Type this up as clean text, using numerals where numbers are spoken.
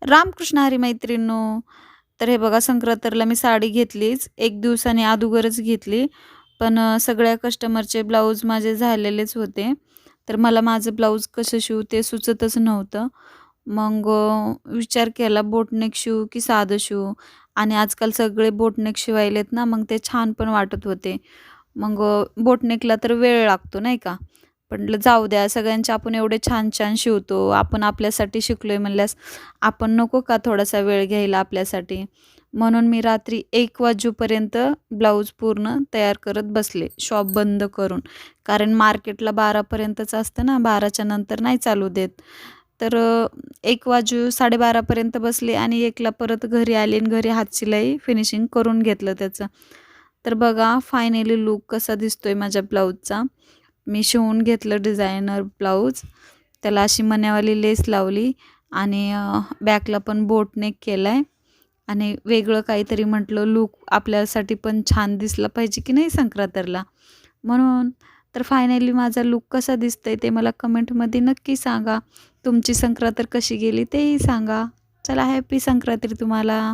रामकृष्ण हरी मैत्रिणींनो. तर हे बघा संक्रांतीला मी साडी घेतलीच. 1 दिवसाने अगोदरच घेतली. पण सगळ्या कस्टमरचे ब्लाऊज माझे झालेलेच होते. तर मला माझं ब्लाऊज कसं शिवू ते सुचतच नव्हतं. मग विचार केला बोटनेक शिवू की साधं शिवू? आणि आजकाल सगळे बोटनेक शिवायलेत ना, मग ते छान पण वाटत होते. मग बोटनेकला तर वेळ लागतो नाही का? म्हटलं जाऊ द्या, सगळ्यांचे आपण एवढे छान-छान शिवतो. आपण आपल्यासाठी शिकलोय म्हणल्यास आपण नको का थोडासा वेळ घ्यायला आपल्यासाठी? म्हणून मी रात्री 1 वाजेपर्यंत ब्लाऊज पूर्ण तयार करत बसले, शॉप बंद करून. कारण मार्केटला 12 पर्यंतच असतं ना, 12च्या नंतर नाही चालू देत. तर 1 वाजू 12:30 पर्यंत बसले आणि 1ला परत घरी आले आणि घरी हातशिलाई फिनिशिंग करून घेतलं त्याचं. तर बघा फायनली लूक कसा दिसतोय माझ्या ब्लाऊजचा. मी शिवून घेतलं डिझायनर ब्लाऊज. त्याला अशी मण्यावाली लेस लावली आणि बॅकला पण बोटनेक केलाय आणि वेगळं काहीतरी म्हटलं लूक आपल्यासाठी पण छान दिसला पाहिजे की नाही संक्रांतीला. म्हणून तर फायनली माझा लूक कसा दिसतंय ते मला कमेंटमध्ये नक्की सांगा. तुमची संक्रांत कशी गेली तेही सांगा. चला हॅपी संक्रांती तुम्हाला.